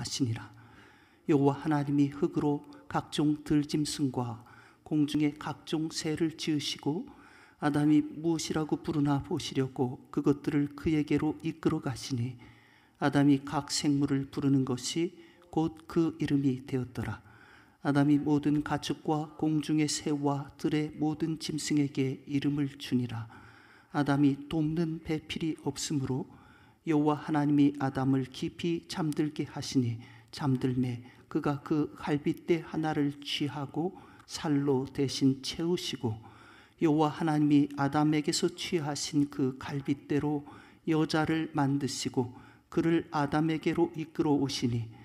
하시니라. 여호와 하나님이 흙으로 각종 들짐승과 공중의 각종 새를 지으시고 아담이 무엇이라고 부르나 보시려고 그것들을 그에게로 이끌어 가시니 아담이 각 생물을 부르는 것이 곧 그 이름이 되었더라. 아담이 모든 가축과 공중의 새와 들의 모든 짐승에게 이름을 주니라. 아담이 돕는 배필이 없으므로 여호와 하나님이 아담을 깊이 잠들게 하시니 잠들매 그가 그 갈빗대 하나를 취하고 살로 대신 채우시고 여호와 하나님이 아담에게서 취하신 그 갈빗대로 여자를 만드시고 그를 아담에게로 이끌어 오시니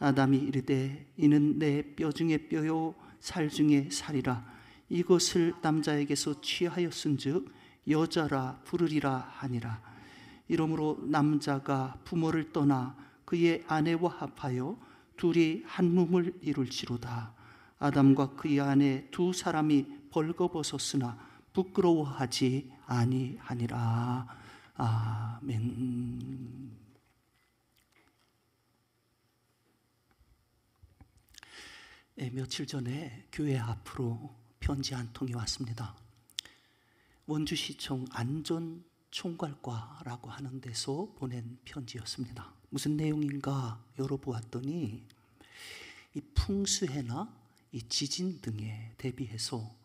아담이 이르되 이는 내 뼈 중에 뼈요 살 중에 살이라. 이것을 남자에게서 취하였은즉 여자라 부르리라 하니라. 이러므로 남자가 부모를 떠나 그의 아내와 합하여 둘이 한 몸을 이룰지로다. 아담과 그의 아내 두 사람이 벌거벗었으나 부끄러워하지 아니하니라. 아멘. 며칠 전에 교회 앞으로 편지 한 통이 왔습니다. 원주시청 안전총괄과라고 하는 데서 보낸 편지였습니다. 무슨 내용인가 열어보았더니 이 풍수해나 이 지진 등에 대비해서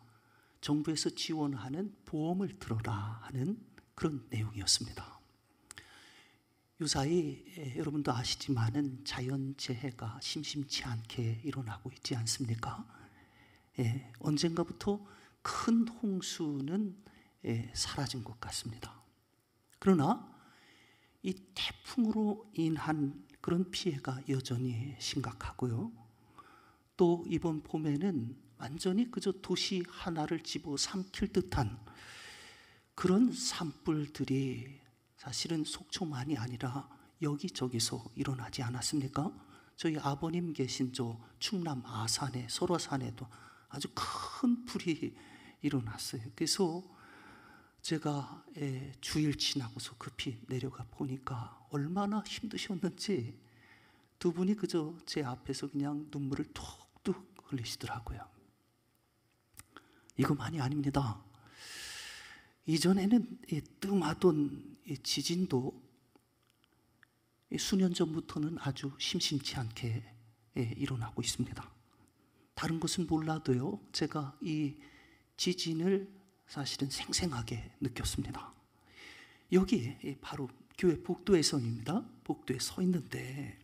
정부에서 지원하는 보험을 들어라 하는 그런 내용이었습니다. 유사히 여러분도 아시지만은 자연재해가 심심치 않게 일어나고 있지 않습니까? 언젠가부터 큰 홍수는 사라진 것 같습니다. 그러나 이 태풍으로 인한 그런 피해가 여전히 심각하고요. 또 이번 봄에는 완전히 그저 도시 하나를 집어삼킬 듯한 그런 산불들이 사실은 속초만이 아니라 여기저기서 일어나지 않았습니까? 저희 아버님 계신 저 충남 아산에 설화산에도 아주 큰 불이 일어났어요. 그래서 제가 주일 지나고서 급히 내려가 보니까 얼마나 힘드셨는지 두 분이 그저 제 앞에서 그냥 눈물을 툭툭 흘리시더라고요. 이거만이 아닙니다. 이전에는 뜸하던 지진도 수년 전부터는 아주 심심치 않게 일어나고 있습니다. 다른 것은 몰라도요, 제가 이 지진을 사실은 생생하게 느꼈습니다. 여기 바로 교회 복도에선입니다. 복도에 서 있는데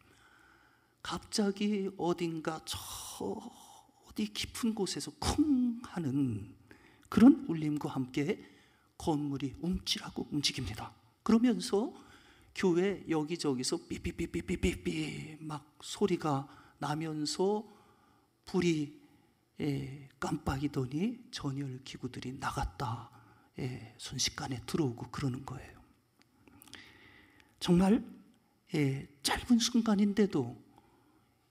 갑자기 어딘가 저 어디 깊은 곳에서 쿵 하는 그런 울림과 함께 건물이 움찔하고 움직입니다. 그러면서 교회 여기저기서 삐삐삐삐삐삐삐 막 소리가 나면서 불이 깜빡이더니 전열 기구들이 나갔다 순식간에 들어오고 그러는 거예요. 정말 짧은 순간인데도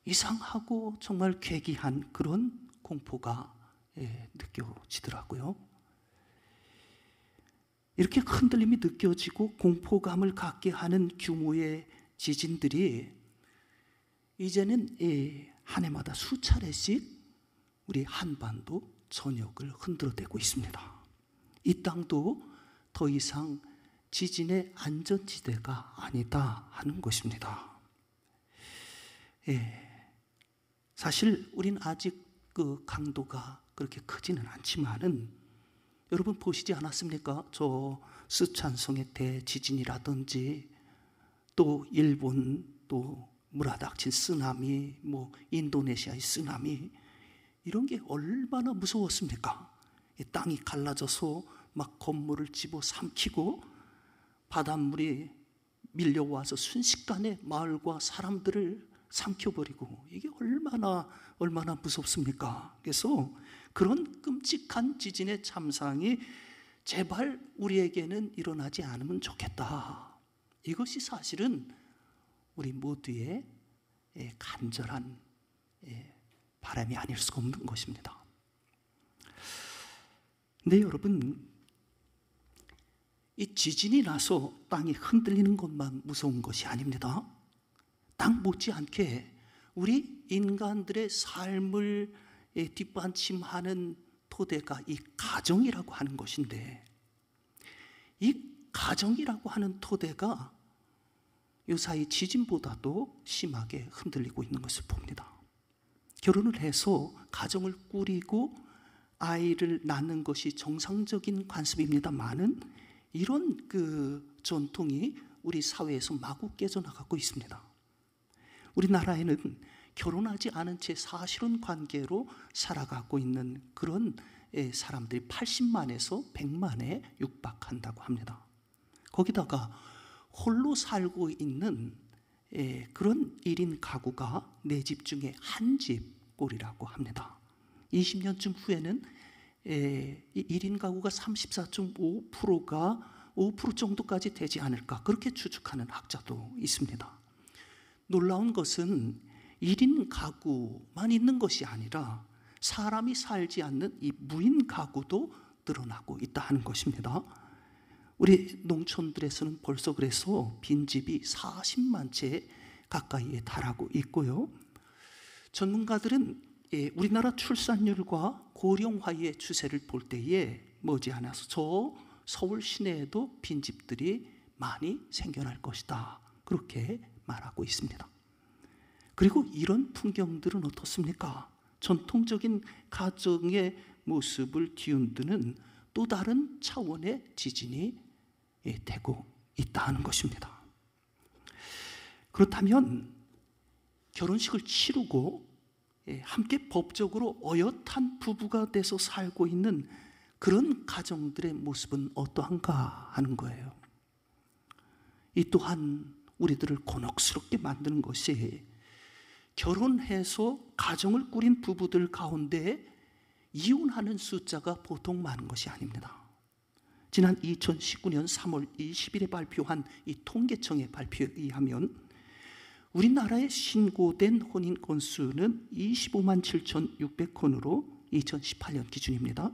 이상하고 정말 괴기한 그런 공포가 느껴지더라고요. 이렇게 흔들림이 느껴지고 공포감을 갖게 하는 규모의 지진들이 이제는 한 해마다 수차례씩 우리 한반도 전역을 흔들어대고 있습니다. 이 땅도 더 이상 지진의 안전지대가 아니다 하는 것입니다. 사실 우린 아직 그 강도가 그렇게 크지는 않지만은 여러분 보시지 않았습니까? 저 스촨성의 대지진이라든지 또 일본 또 물아닥친 쓰나미, 뭐 인도네시아의 쓰나미 이런 게 얼마나 무서웠습니까? 이 땅이 갈라져서 막 건물을 집어삼키고 바닷물이 밀려와서 순식간에 마을과 사람들을 삼켜버리고 이게 얼마나 무섭습니까? 그래서 그런 끔찍한 지진의 참상이 제발 우리에게는 일어나지 않으면 좋겠다. 이것이 사실은 우리 모두의 간절한 바람이 아닐 수가 없는 것입니다. 근데 여러분, 이 지진이 나서 땅이 흔들리는 것만 무서운 것이 아닙니다. 땅 못지않게 우리 인간들의 삶을 뒷받침하는 토대가 이 가정이라고 하는 것인데, 이 가정이라고 하는 토대가 요사이 지진보다도 심하게 흔들리고 있는 것을 봅니다. 결혼을 해서 가정을 꾸리고 아이를 낳는 것이 정상적인 관습입니다만은 이런 전통이 우리 사회에서 마구 깨져나가고 있습니다. 우리나라에는 결혼하지 않은 채 사실혼 관계로 살아가고 있는 그런 사람들이 80만에서 100만에 육박한다고 합니다. 거기다가 홀로 살고 있는 그런 1인 가구가 4집 중에 1집 꼴이라고 합니다. 20년쯤 후에는 1인 가구가 34.5%가 5% 정도까지 되지 않을까, 그렇게 추측하는 학자도 있습니다. 놀라운 것은 1인 가구만 있는 것이 아니라 사람이 살지 않는 이 무인 가구도 늘어나고 있다 하는 것입니다. 우리 농촌들에서는 벌써 그래서 빈집이 40만 채 가까이에 달하고 있고요. 전문가들은 우리나라 출산율과 고령화의 추세를 볼 때에 머지않아서 저 서울 시내에도 빈집들이 많이 생겨날 것이다, 그렇게 말하고 있습니다. 그리고 이런 풍경들은 어떻습니까? 전통적인 가정의 모습을 뒤흔드는 또 다른 차원의 지진이 되고 있다는 것입니다. 그렇다면 결혼식을 치르고 함께 법적으로 어엿한 부부가 돼서 살고 있는 그런 가정들의 모습은 어떠한가 하는 거예요. 이 또한 우리들을 곤혹스럽게 만드는 것이, 결혼해서 가정을 꾸린 부부들 가운데 이혼하는 숫자가 보통 많은 것이 아닙니다. 지난 2019년 3월 20일에 발표한 이 통계청의 발표에 의하면 우리나라의 신고된 혼인 건수는 25만 7,600건으로 2018년 기준입니다.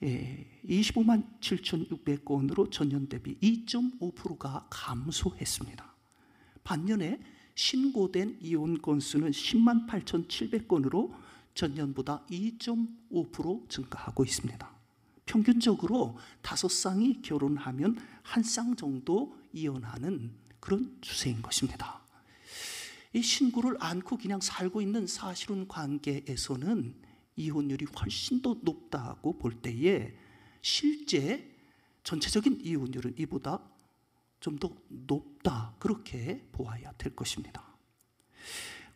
25만 7,600건으로 전년 대비 2.5%가 감소했습니다. 반면에 신고된 이혼 건수는 10만 8,700건으로 전년보다 2.5% 증가하고 있습니다. 평균적으로 5쌍이 결혼하면 1쌍 정도 이혼하는 그런 추세인 것입니다. 이 신고를 안고 그냥 살고 있는 사실혼 관계에서는 이혼율이 훨씬 더 높다고 볼 때에 실제 전체적인 이혼율은 이보다 좀 더 높다, 그렇게 보아야 될 것입니다.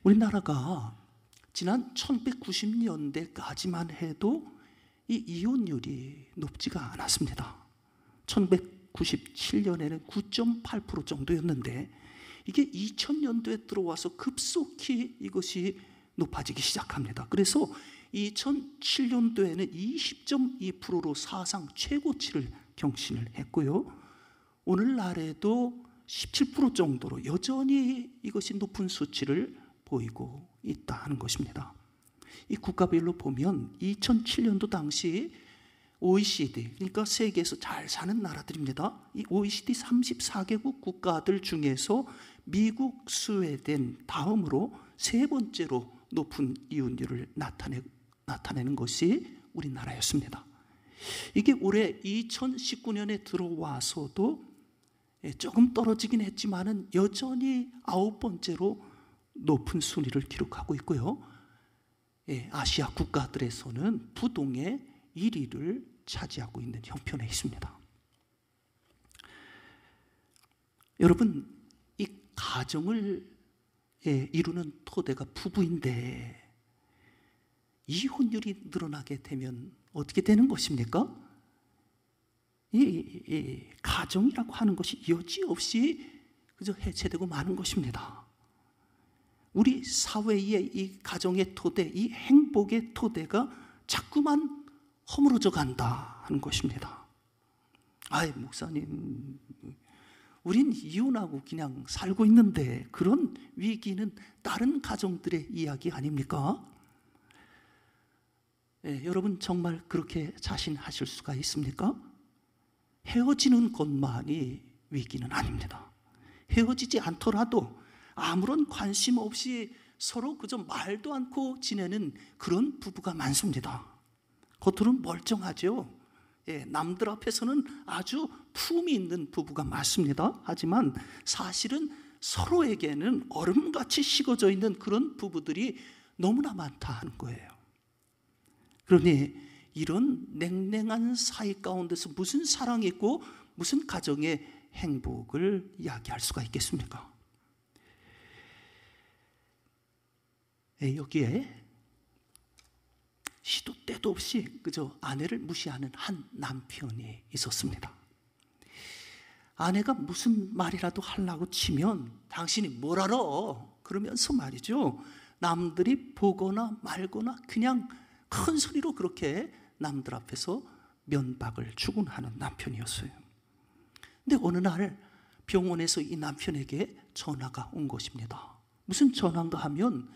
우리나라가 지난 1990년대까지만 해도 이 이혼율이 높지가 않았습니다. 1997년에는 9.8% 정도였는데 이게 2000년도에 들어와서 급속히 이것이 높아지기 시작합니다. 그래서 2007년도에는 20.2%로 사상 최고치를 경신을 했고요. 오늘날에도 17% 정도로 여전히 이것이 높은 수치를 보이고 있다는 것입니다. 이 국가별로 보면 2007년도 당시 OECD, 그러니까 세계에서 잘 사는 나라들입니다. 이 OECD 34개국 국가들 중에서 미국, 스웨덴 다음으로 3번째로 높은 이혼율을 나타내는 것이 우리나라였습니다. 이게 올해 2019년에 들어와서도 조금 떨어지긴 했지만은 여전히 9번째로 높은 순위를 기록하고 있고요. 아시아 국가들에서는 부동의 1위를 차지하고 있는 형편에 있습니다. 여러분, 이 가정을 이루는 토대가 부부인데 이혼율이 늘어나게 되면 어떻게 되는 것입니까? 이 가정이라고 하는 것이 여지없이 그저 해체되고 마는 것입니다. 우리 사회의 이 가정의 토대, 이 행복의 토대가 자꾸만 허물어져 간다 하는 것입니다. 아이, 목사님, 우린 이혼하고 그냥 살고 있는데 그런 위기는 다른 가정들의 이야기 아닙니까? 여러분 정말 그렇게 자신하실 수가 있습니까? 헤어지는 것만이 위기는 아닙니다. 헤어지지 않더라도 아무런 관심 없이 서로 그저 말도 않고 지내는 그런 부부가 많습니다. 겉으로는 멀쩡하죠. 남들 앞에서는 아주 품이 있는 부부가 많습니다. 하지만 사실은 서로에게는 얼음같이 식어져 있는 그런 부부들이 너무나 많다 하는 거예요. 그러니 이런 냉랭한 사이 가운데서 무슨 사랑이 있고 무슨 가정의 행복을 이야기할 수가 있겠습니까? 여기에 시도 때도 없이 그저 아내를 무시하는 한 남편이 있었습니다. 아내가 무슨 말이라도 하려고 치면 당신이 뭘 알아? 그러면서 말이죠, 남들이 보거나 말거나 그냥 큰 소리로 그렇게 남들 앞에서 면박을 주곤 하는 남편이었어요. 근데 어느 날 병원에서 이 남편에게 전화가 온 것입니다. 무슨 전화인가 하면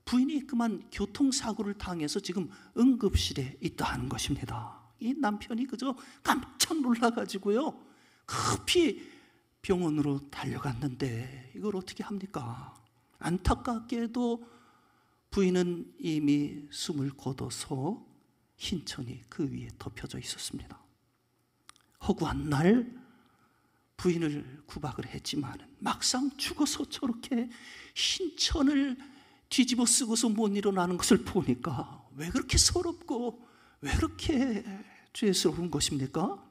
부인이 그만 교통사고를 당해서 지금 응급실에 있다 하는 것입니다. 이 남편이 그저 깜짝 놀라가지고요, 급히 병원으로 달려갔는데 이걸 어떻게 합니까? 안타깝게도 부인은 이미 숨을 거둬서 흰천이 그 위에 덮여져 있었습니다. 허구한 날 부인을 구박을 했지만 막상 죽어서 저렇게 흰천을 뒤집어 쓰고서 못 일어나는 것을 보니까 왜 그렇게 서럽고 왜 그렇게 죄스러운 것입니까?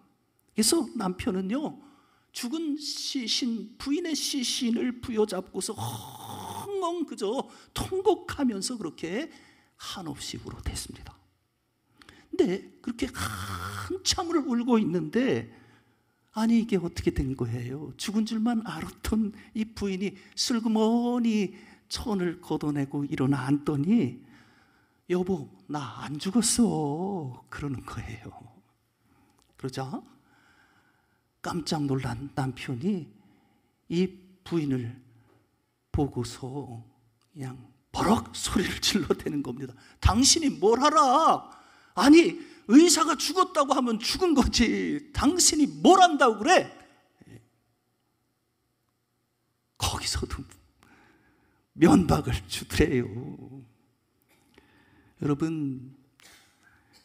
그래서 남편은요, 죽은 시신, 부인의 시신을 부여잡고서 헝헝 그저 통곡하면서 그렇게 한없이 울어댔습니다. 근데 그렇게 한참을 울고 있는데, 아니 이게 어떻게 된 거예요? 죽은 줄만 알았던 이 부인이 슬그머니 천을 걷어내고 일어나 앉더니 여보, 나 안 죽었어 그러는 거예요. 그러자 깜짝 놀란 남편이 이 부인을 보고서 그냥 버럭 소리를 질러대는 겁니다. 당신이 뭘 알아? 아니 의사가 죽었다고 하면 죽은 거지 당신이 뭘 안다고 그래? 거기서도 면박을 주더래요. 여러분,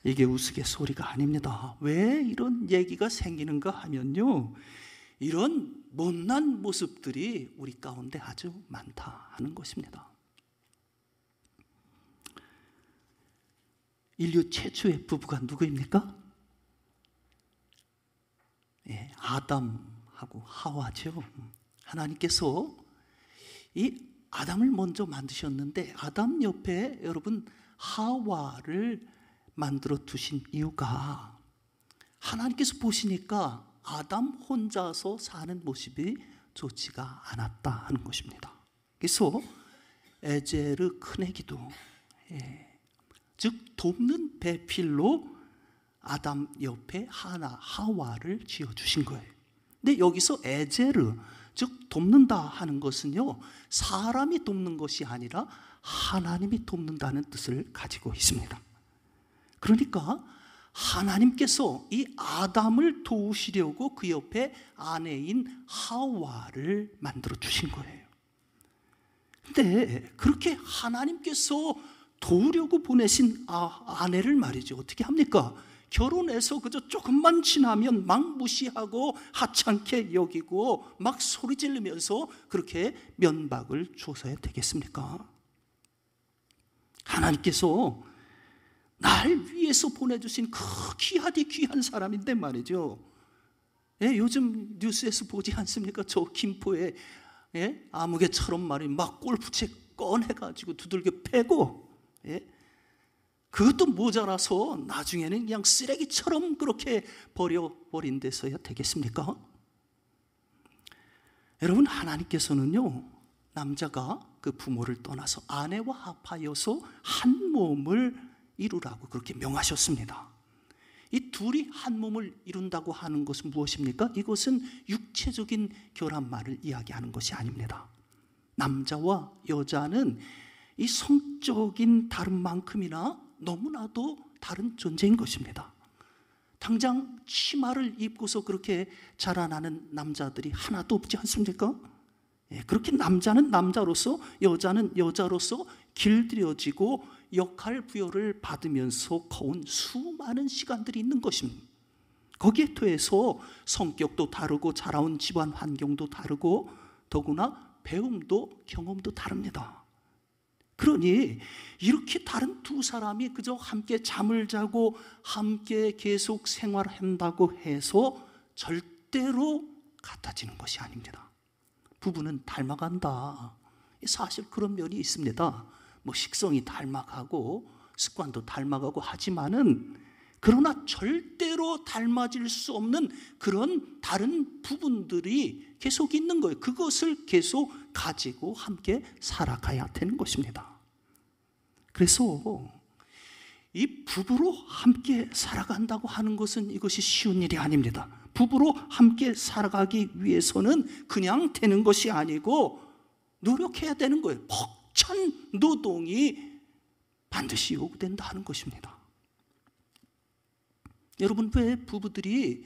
이게 우스갯소리가 아닙니다. 왜 이런 얘기가 생기는가 하면요, 이런 못난 모습들이 우리 가운데 아주 많다 하는 것입니다. 인류 최초의 부부가 누구입니까? 아담하고 하와죠. 하나님께서 이 아담을 먼저 만드셨는데 아담 옆에 여러분 하와를 만들어 두신 이유가, 하나님께서 보시니까 아담 혼자서 사는 모습이 좋지가 않았다 하는 것입니다. 그래서 에제르 큰애기도, 즉 돕는 배필로 아담 옆에 하와를 지어주신 거예요. 근데 여기서 에제르, 즉 돕는다 하는 것은요, 사람이 돕는 것이 아니라 하나님이 돕는다는 뜻을 가지고 있습니다. 그러니까 하나님께서 이 아담을 도우시려고 그 옆에 아내인 하와를 만들어 주신 거예요. 근데 그렇게 하나님께서 도우려고 보내신 아내를 말이죠, 어떻게 합니까? 결혼해서 그저 조금만 지나면 막 무시하고 하찮게 여기고 막 소리 지르면서 그렇게 면박을 줘서야 되겠습니까? 하나님께서 날 위해서 보내주신 그 귀하디 귀한 사람인데 말이죠. 요즘 뉴스에서 보지 않습니까? 저 김포에 아무개처럼 말이 막 골프채 꺼내가지고 두들겨 패고, 그것도 모자라서 나중에는 그냥 쓰레기처럼 그렇게 버려버린 데서야 되겠습니까? 여러분, 하나님께서는요, 남자가 그 부모를 떠나서 아내와 합하여서 한 몸을 이루라고 그렇게 명하셨습니다. 이 둘이 한 몸을 이룬다고 하는 것은 무엇입니까? 이것은 육체적인 결합만을 이야기하는 것이 아닙니다. 남자와 여자는 이 성적인 다름만큼이나 너무나도 다른 존재인 것입니다. 당장 치마를 입고서 그렇게 자라나는 남자들이 하나도 없지 않습니까? 그렇게 남자는 남자로서 여자는 여자로서 길들여지고 역할 부여를 받으면서 거운 수많은 시간들이 있는 것입니다. 거기에 더해서 성격도 다르고 자라온 집안 환경도 다르고 더구나 배움도 경험도 다릅니다. 그러니 이렇게 다른 두 사람이 그저 함께 잠을 자고 함께 계속 생활한다고 해서 절대로 같아지는 것이 아닙니다. 부부는 닮아간다. 사실 그런 면이 있습니다. 뭐 식성이 닮아가고 습관도 닮아가고 하지만은 그러나 절대로 닮아질 수 없는 그런 다른 부분들이 계속 있는 거예요. 그것을 계속 가지고 함께 살아가야 되는 것입니다. 그래서 이 부부로 함께 살아간다고 하는 것은 이것이 쉬운 일이 아닙니다. 부부로 함께 살아가기 위해서는 그냥 되는 것이 아니고 노력해야 되는 거예요. 벅찬 노동이 반드시 요구된다 하는 것입니다. 여러분, 왜 부부들이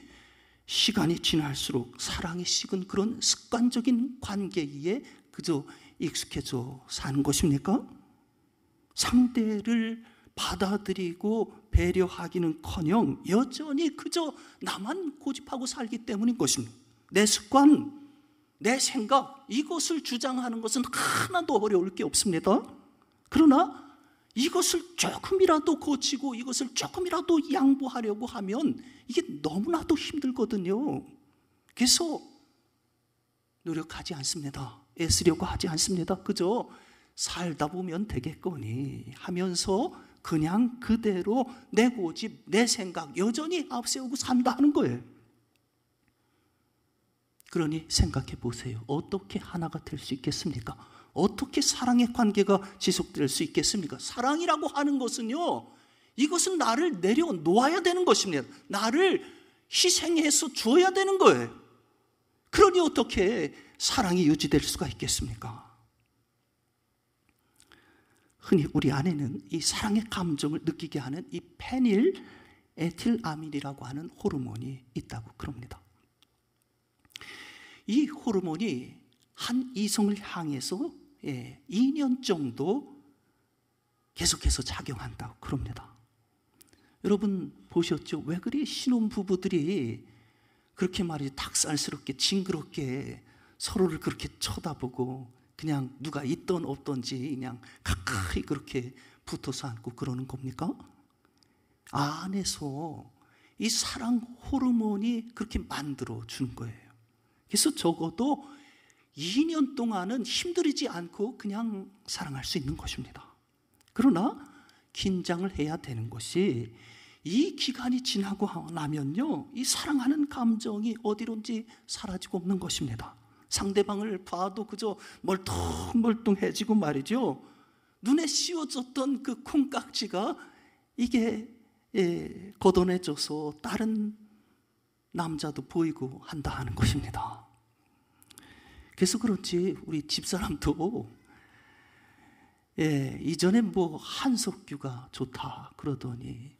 시간이 지날수록 사랑이 식은 그런 습관적인 관계에 그저 익숙해져 사는 것입니까? 상대를 받아들이고 배려하기는커녕 여전히 그저 나만 고집하고 살기 때문인 것입니다. 내 습관, 내 생각, 이것을 주장하는 것은 하나도 어려울 게 없습니다. 그러나 이것을 조금이라도 고치고 이것을 조금이라도 양보하려고 하면 이게 너무나도 힘들거든요. 그래서 노력하지 않습니다. 애쓰려고 하지 않습니다. 그저 살다 보면 되겠거니 하면서 그냥 그대로 내 고집, 내 생각 여전히 앞세우고 산다 하는 거예요. 그러니 생각해 보세요. 어떻게 하나가 될 수 있겠습니까? 어떻게 사랑의 관계가 지속될 수 있겠습니까? 사랑이라고 하는 것은요, 이것은 나를 내려놓아야 되는 것입니다. 나를 희생해서 줘야 되는 거예요. 그러니 어떻게 사랑이 유지될 수가 있겠습니까? 흔히 우리 안에는 이 사랑의 감정을 느끼게 하는 이 페닐 에틸아민이라고 하는 호르몬이 있다고 그럽니다. 이 호르몬이 한 이성을 향해서 2년 정도 계속해서 작용한다고 그럽니다. 여러분 보셨죠? 왜 그리 신혼부부들이 그렇게 말이죠, 닭살스럽게 징그럽게 서로를 그렇게 쳐다보고 그냥 누가 있던 없던지 그냥 가까이 그렇게 붙어서 앉고 그러는 겁니까? 안에서 이 사랑 호르몬이 그렇게 만들어 주는 거예요. 그래서 적어도 2년 동안은 힘들이지 않고 그냥 사랑할 수 있는 것입니다. 그러나 긴장을 해야 되는 것이 이 기간이 지나고 나면요, 이 사랑하는 감정이 어디론지 사라지고 없는 것입니다. 상대방을 봐도 그저 멀뚱멀뚱해지고 말이죠, 눈에 씌워졌던 그 콩깍지가 이게 걷어내져서 다른 남자도 보이고 한다 하는 것입니다. 그래서 그렇지 우리 집사람도 이전에 뭐 한석규가 좋다 그러더니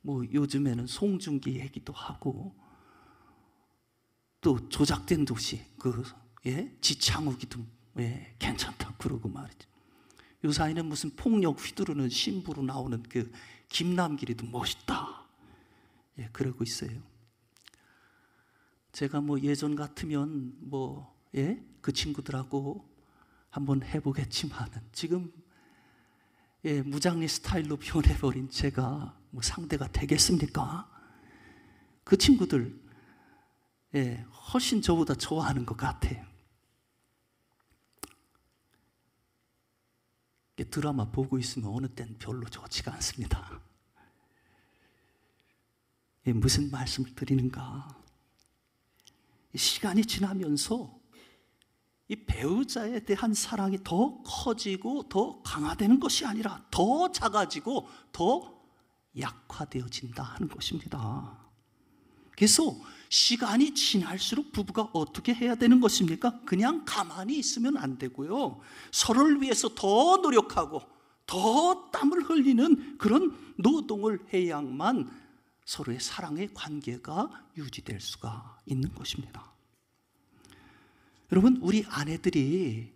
뭐 요즘에는 송중기 얘기도 하고 또 조작된 도시 지창욱이도 괜찮다 그러고 말이죠. 요사이는 무슨 폭력 휘두르는 신부로 나오는 그 김남길이도 멋있다 그러고 있어요. 제가 뭐 예전 같으면 그 친구들하고 한번 해보겠지만 지금 무장리 스타일로 변해버린 제가 뭐 상대가 되겠습니까? 그 친구들 훨씬 저보다 좋아하는 것 같아요. 드라마 보고 있으면 어느 때는 별로 좋지가 않습니다. 무슨 말씀을 드리는가? 시간이 지나면서 이 배우자에 대한 사랑이 더 커지고 더 강화되는 것이 아니라 더 작아지고 더 약화되어진다 하는 것입니다. 그래서 시간이 지날수록 부부가 어떻게 해야 되는 것입니까? 그냥 가만히 있으면 안 되고요, 서로를 위해서 더 노력하고 더 땀을 흘리는 그런 노동을 해야만 서로의 사랑의 관계가 유지될 수가 있는 것입니다. 여러분, 우리 아내들이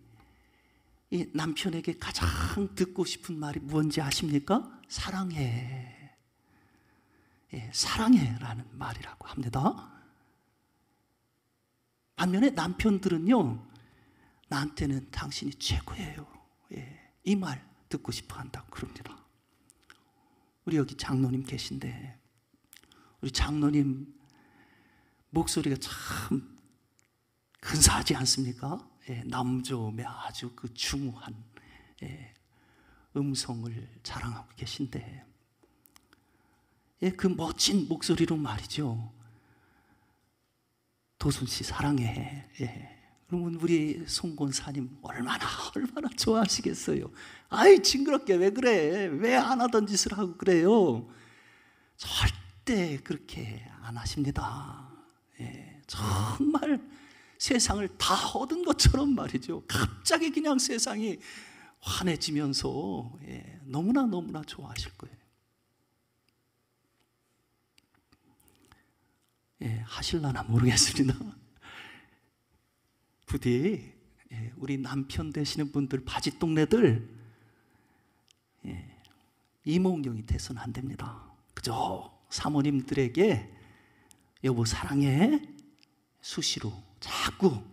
이 남편에게 가장 듣고 싶은 말이 무엇인지 아십니까? 사랑해. 예, 사랑해라는 말이라고 합니다. 반면에 남편들은요, 나한테는 당신이 최고예요. 예, 이 말 듣고 싶어 한다고 그럽니다. 우리 여기 장로님 계신데, 우리 장로님 목소리가 참 근사하지 않습니까? 예, 남조음의 아주 그 중후한 음성을 자랑하고 계신데, 예, 그 멋진 목소리로 말이죠. 도순 씨 사랑해. 예. 그러면 우리 송 권사님 얼마나 좋아하시겠어요. 아이, 징그럽게 왜 그래? 왜 안 하던 짓을 하고 그래요? 절대 그렇게 안 하십니다. 예, 정말 세상을 다 얻은 것처럼 말이죠. 갑자기 그냥 세상이 환해지면서 너무나 좋아하실 거예요. 하실라나 모르겠습니다. 부디 우리 남편 되시는 분들, 바짓동네들 이몽룡이 돼서는 안 됩니다. 그저 사모님들에게 여보 사랑해 수시로 자꾸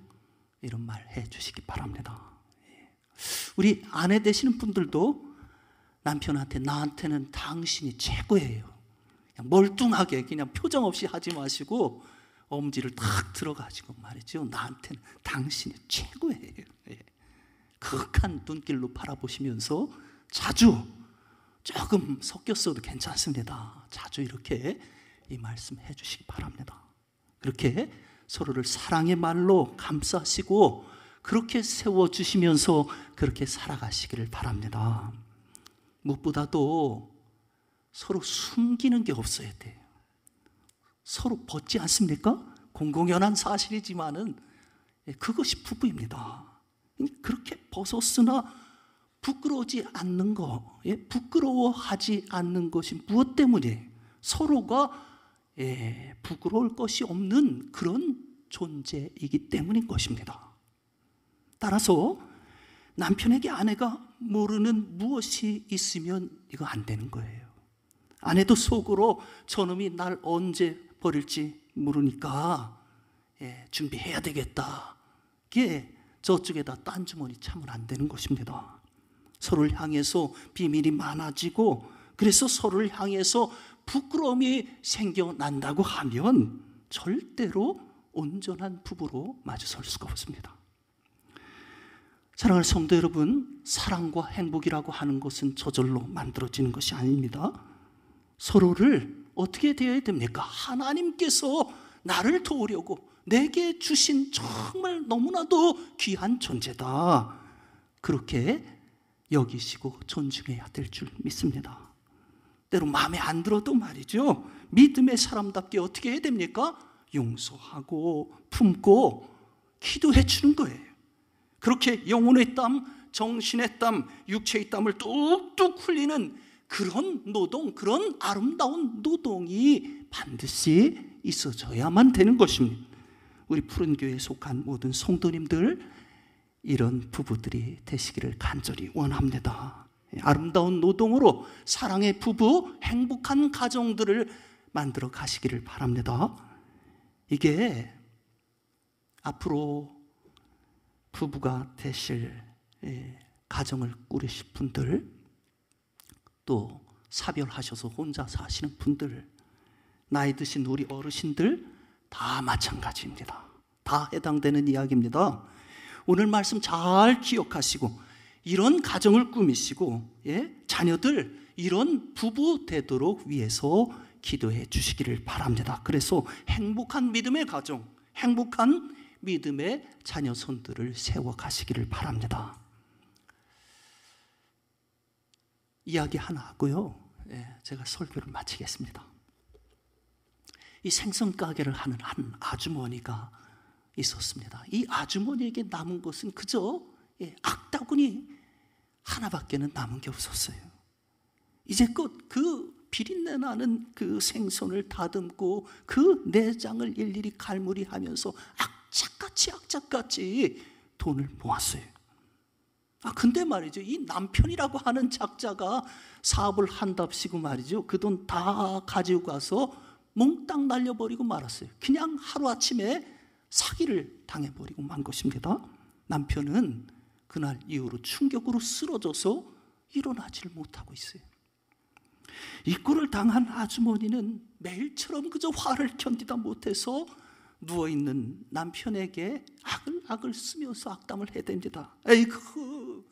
이런 말 해주시기 바랍니다. 우리 아내 되시는 분들도 남편한테 나한테는 당신이 최고예요. 그냥 멀뚱하게 그냥 표정 없이 하지 마시고 엄지를 탁 들어가지고 말이죠. 나한테는 당신이 최고예요. 극한 눈길로 바라보시면서 자주, 조금 섞였어도 괜찮습니다. 자주 이렇게 이 말씀 해주시기 바랍니다. 그렇게 서로를 사랑의 말로 감싸시고 그렇게 세워주시면서 그렇게 살아가시기를 바랍니다. 무엇보다도 서로 숨기는 게 없어야 돼요. 서로 벗지 않습니까? 공공연한 사실이지만은 그것이 부부입니다. 그렇게 벗었으나 부끄러워하지 않는 거, 부끄러워하지 않는 것이 무엇 때문에? 서로가 부끄러울 것이 없는 그런 존재이기 때문인 것입니다. 따라서 남편에게 아내가 모르는 무엇이 있으면 이거 안 되는 거예요. 아내도 속으로 저놈이 날 언제 버릴지 모르니까 준비해야 되겠다. 이게 저쪽에다 딴 주머니 차면 안 되는 것입니다. 서로를 향해서 비밀이 많아지고 그래서 서로를 향해서 부끄러움이 생겨난다고 하면 절대로 온전한 부부로 마주설 수가 없습니다. 사랑하는 성도 여러분, 사랑과 행복이라고 하는 것은 저절로 만들어지는 것이 아닙니다. 서로를 어떻게 되어야 됩니까? 하나님께서 나를 도우려고 내게 주신 정말 너무나도 귀한 존재다. 그렇게 여기시고 존중해야 될 줄 믿습니다. 때로 마음에 안 들어도 말이죠. 믿음의 사람답게 어떻게 해야 됩니까? 용서하고 품고 기도해 주는 거예요. 그렇게 영혼의 땀, 정신의 땀, 육체의 땀을 뚝뚝 흘리는 그런 노동, 그런 아름다운 노동이 반드시 있어져야만 되는 것입니다. 우리 푸른교회에 속한 모든 성도님들, 이런 부부들이 되시기를 간절히 원합니다. 아름다운 노동으로 사랑의 부부, 행복한 가정들을 만들어 가시기를 바랍니다. 이게 앞으로 부부가 되실 가정을 꾸리실 분들, 또 사별하셔서 혼자 사시는 분들, 나이 드신 우리 어르신들 다 마찬가지입니다. 다 해당되는 이야기입니다. 오늘 말씀 잘 기억하시고 이런 가정을 꾸미시고 자녀들 이런 부부 되도록 위해서 기도해 주시기를 바랍니다. 그래서 행복한 믿음의 가정, 행복한 믿음의 자녀 손들을 세워 가시기를 바랍니다. 이야기 하나 하고요, 제가 설교를 마치겠습니다. 이 생선 가게를 하는 한 아주머니가 있었습니다. 이 아주머니에게 남은 것은 그저 악다구니 하나밖에는 남은 게 없었어요. 이제껏 그 비린내 나는 그 생선을 다듬고 그 내장을 일일이 갈무리하면서 악착같이 착착같이 돈을 모았어요. 근데 말이죠, 이 남편이라고 하는 작자가 사업을 한답시고 말이죠, 그 돈 다 가지고 가서 몽땅 날려버리고 말았어요. 그냥 하루아침에 사기를 당해버리고 만 것입니다. 남편은 그날 이후로 충격으로 쓰러져서 일어나지를 못하고 있어요. 이 꼴을 당한 아주머니는 매일처럼 그저 화를 견디다 못해서 누워있는 남편에게 악을 쓰면서 악담을 해댑니다. 에이구,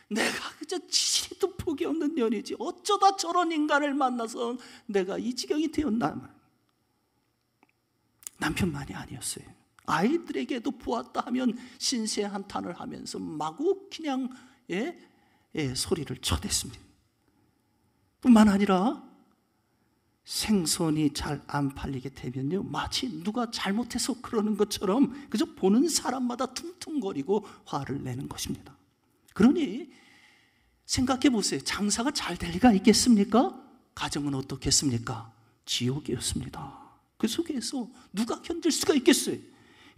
내가 그저 지지도 폭이 없는 년이지 어쩌다 저런 인간을 만나서 내가 이 지경이 되었나. 남편만이 아니었어요. 아이들에게도 보았다 하면 신세한탄을 하면서 마구 그냥 소리를 쳐댔습니다. 뿐만 아니라 생선이 잘 안 팔리게 되면요, 마치 누가 잘못해서 그러는 것처럼 그저 보는 사람마다 퉁퉁거리고 화를 내는 것입니다. 그러니 생각해 보세요. 장사가 잘 될 리가 있겠습니까? 가정은 어떻겠습니까? 지옥이었습니다. 그 속에서 누가 견딜 수가 있겠어요?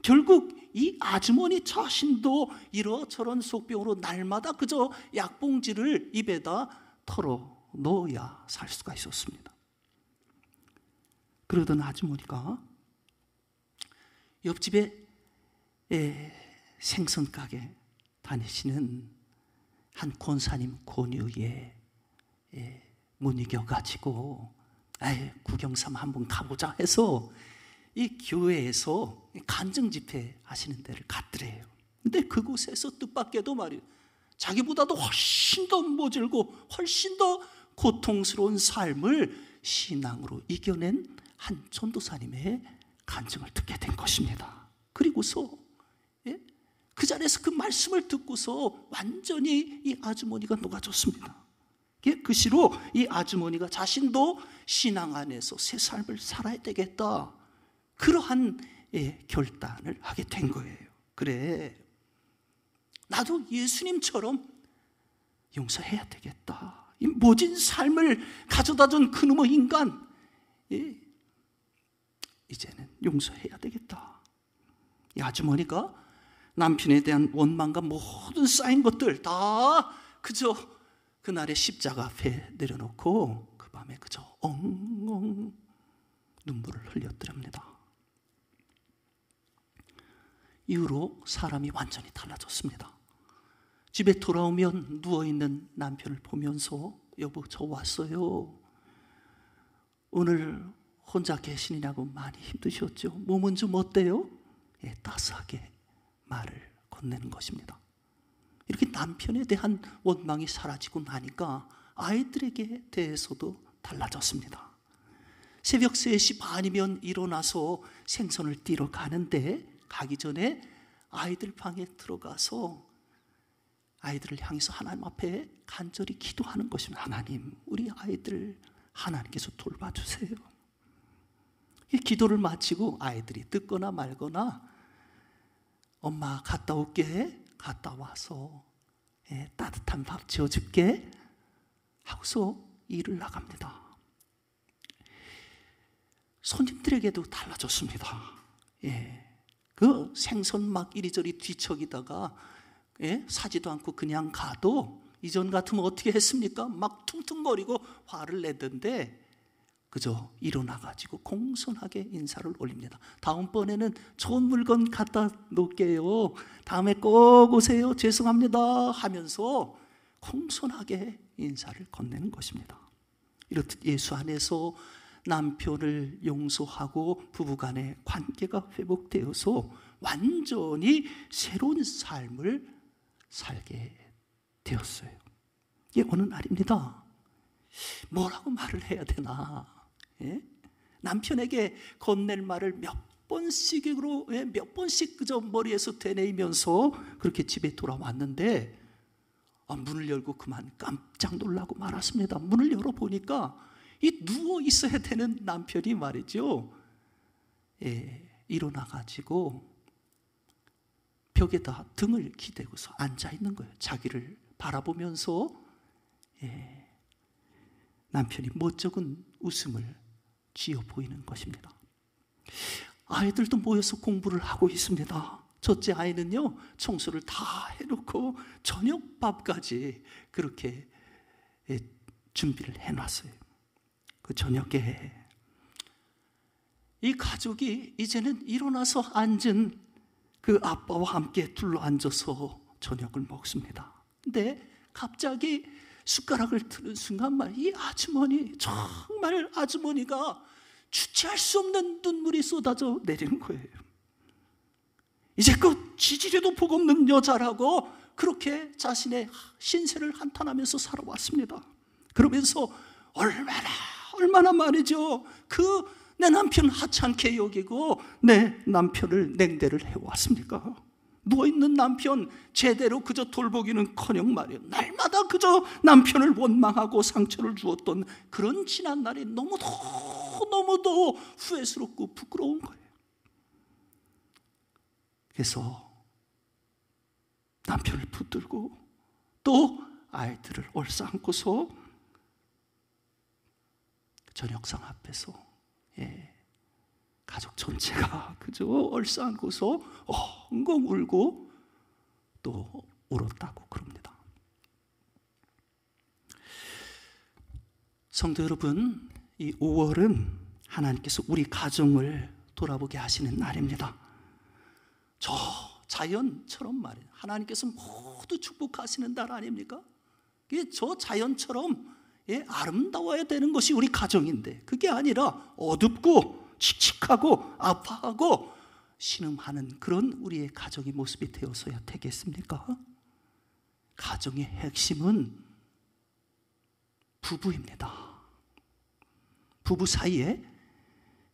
결국 이 아주머니 자신도 이러저런 속병으로 날마다 그저 약봉지를 입에다 털어 넣어야 살 수가 있었습니다. 그러던 아주머니가 옆집에 생선 가게 다니시는 한 권사님 권유에 못 이겨가지고 구경삼아 한번 가보자 해서 이 교회에서 간증 집회 하시는 데를 갔더래요. 근데 그곳에서 뜻밖에도 말이에요, 자기보다도 훨씬 더 모질고 훨씬 더 고통스러운 삶을 신앙으로 이겨낸 한 전도사님의 간증을 듣게 된 것입니다. 그리고서 그 자리에서 그 말씀을 듣고서 완전히 이 아주머니가 녹아졌습니다. 그 시로 이 아주머니가 자신도 신앙 안에서 새 삶을 살아야 되겠다, 그러한 결단을 하게 된 거예요. 그래, 나도 예수님처럼 용서해야 되겠다. 이 모진 삶을 가져다준 그놈의 인간, 이제는 용서해야 되겠다. 이 아주머니가 남편에 대한 원망과 모든 쌓인 것들 다 그저 그날의 십자가 앞에 내려놓고 그 밤에 그저 엉엉 눈물을 흘렸더랍니다. 이후로 사람이 완전히 달라졌습니다. 집에 돌아오면 누워있는 남편을 보면서 여보, 저 왔어요. 오늘 혼자 계시느냐고 많이 힘드셨죠? 몸은 좀 어때요? 따스하게 말을 건네는 것입니다. 이렇게 남편에 대한 원망이 사라지고 나니까 아이들에게 대해서도 달라졌습니다. 새벽 3시 반이면 일어나서 생선을 띠러 가는데 가기 전에 아이들 방에 들어가서 아이들을 향해서 하나님 앞에 간절히 기도하는 것입니다. 하나님, 우리 아이들 하나님께서 돌봐주세요. 이 기도를 마치고 아이들이 듣거나 말거나 엄마 갔다 올게, 갔다 와서 따뜻한 밥 지어줄게 하고서 일을 나갑니다. 손님들에게도 달라졌습니다. 그 생선 막 이리저리 뒤척이다가 사지도 않고 그냥 가도 이전 같으면 어떻게 했습니까? 막 퉁퉁거리고 화를 내던데 그저 일어나가지고 공손하게 인사를 올립니다. 다음번에는 좋은 물건 갖다 놓을게요, 다음에 꼭 오세요, 죄송합니다 하면서 공손하게 인사를 건네는 것입니다. 이렇듯 예수 안에서 남편을 용서하고 부부간의 관계가 회복되어서 완전히 새로운 삶을 살게 되었어요. 이게 어느 날입니다. 뭐라고 말을 해야 되나? 남편에게 건넬 말을 몇 번씩 그저 머리에서 되뇌이면서 그렇게 집에 돌아왔는데 문을 열고 그만 깜짝 놀라고 말았습니다. 문을 열어보니까 이 누워 있어야 되는 남편이 말이죠, 일어나가지고 벽에다 등을 기대고서 앉아 있는 거예요. 자기를 바라보면서 남편이 멋쩍은 웃음을 지어 보이는 것입니다. 아이들도 모여서 공부를 하고 있습니다. 첫째 아이는요, 청소를 다 해놓고 저녁밥까지 그렇게 준비를 해놨어요. 그 저녁에 이 가족이 이제는 일어나서 앉은 그 아빠와 함께 둘러앉아서 저녁을 먹습니다. 근데 갑자기 숟가락을 드는 순간 이 아주머니, 정말 아주머니가 주체할 수 없는 눈물이 쏟아져 내리는 거예요. 이제껏 지지리도 복 없는 여자라고 그렇게 자신의 신세를 한탄하면서 살아왔습니다. 그러면서 얼마나 말이죠, 내 남편 하찮게 여기고 내 남편을 냉대를 해왔습니까? 누워있는 남편 제대로 그저 돌보기는커녕 말이에요, 날마다 그저 남편을 원망하고 상처를 주었던 그런 지난 날이 너무도 후회스럽고 부끄러운 거예요. 그래서 남편을 붙들고 또 아이들을 얼싸안고서 저녁상 앞에서 가족 전체가 그저 얼싸안고서 엉엉 울고 또 울었다고 그럽니다. 성도 여러분, 이 5월은 하나님께서 우리 가정을 돌아보게 하시는 날입니다. 저 자연처럼 말이에요, 하나님께서 모두 축복하시는 날 아닙니까? 저 자연처럼 아름다워야 되는 것이 우리 가정인데, 그게 아니라 어둡고 칙칙하고 아파하고 신음하는 그런 우리의 가정의 모습이 되어서야 되겠습니까? 가정의 핵심은 부부입니다. 부부 사이에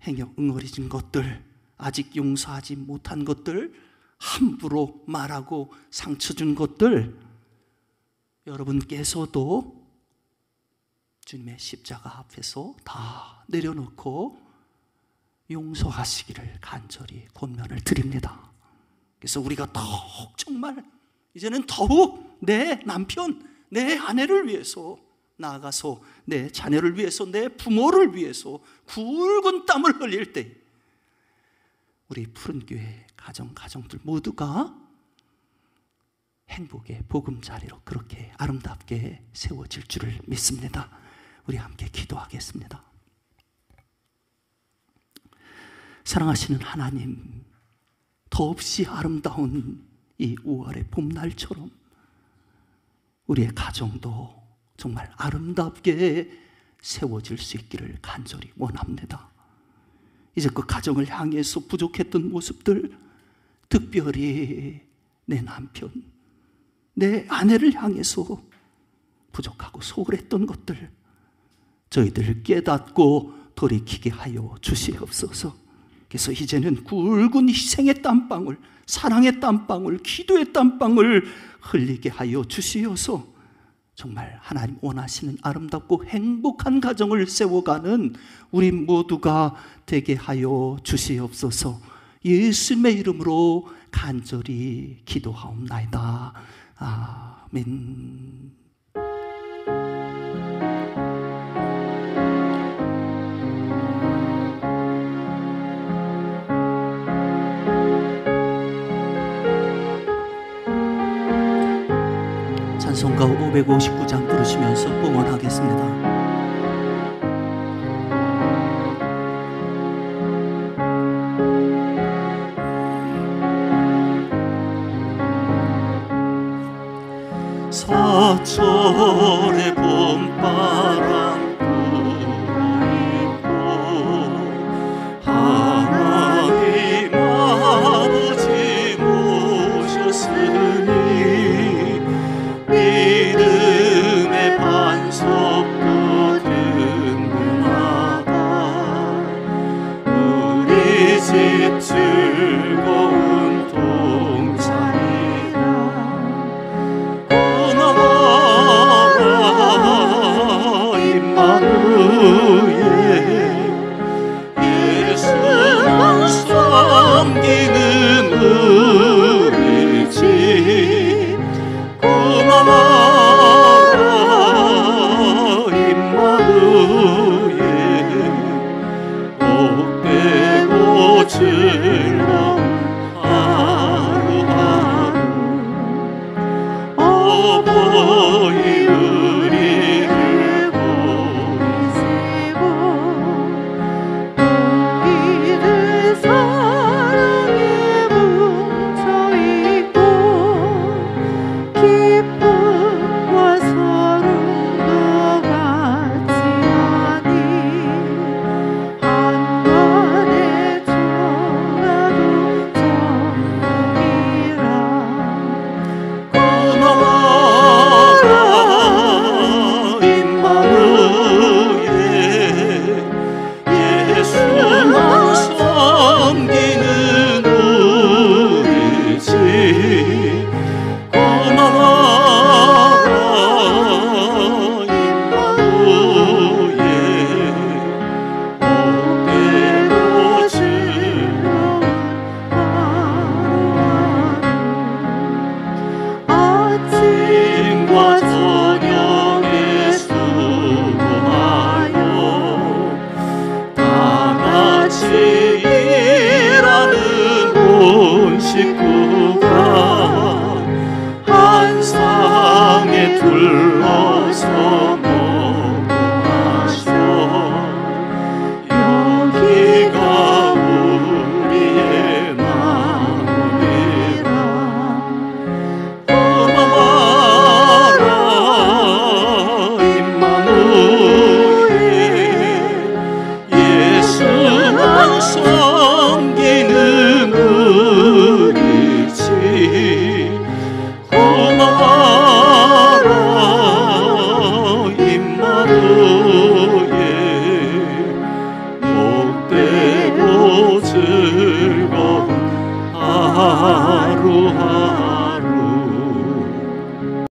행여 응어리진 것들, 아직 용서하지 못한 것들, 함부로 말하고 상처 준 것들, 여러분께서도 주님의 십자가 앞에서 다 내려놓고 용서하시기를 간절히 권면을 드립니다. 그래서 우리가 정말 이제는 더욱 내 남편, 내 아내를 위해서, 나아가서 내 자녀를 위해서, 내 부모를 위해서 굵은 땀을 흘릴 때 우리 푸른교회 가정들 모두가 행복의 보금자리로 그렇게 아름답게 세워질 줄을 믿습니다. 우리 함께 기도하겠습니다. 사랑하시는 하나님, 더없이 아름다운 이 5월의 봄날처럼 우리의 가정도 정말 아름답게 세워질 수 있기를 간절히 원합니다. 이제 그 가정을 향해서 부족했던 모습들, 특별히 내 남편, 내 아내를 향해서 부족하고 소홀했던 것들, 저희들 깨닫고 돌이키게 하여 주시옵소서. 그래서 이제는 굵은 희생의 땀방울, 사랑의 땀방울, 기도의 땀방울 흘리게 하여 주시어서 정말 하나님 원하시는 아름답고 행복한 가정을 세워가는 우리 모두가 되게 하여 주시옵소서. 예수님의 이름으로 간절히 기도하옵나이다. 아멘. 찬송가 559장 부르시면서 봉헌하겠습니다. 사철의 봄바람 불어있고 하나님 아버지 모셨으니 믿음의 반석 어서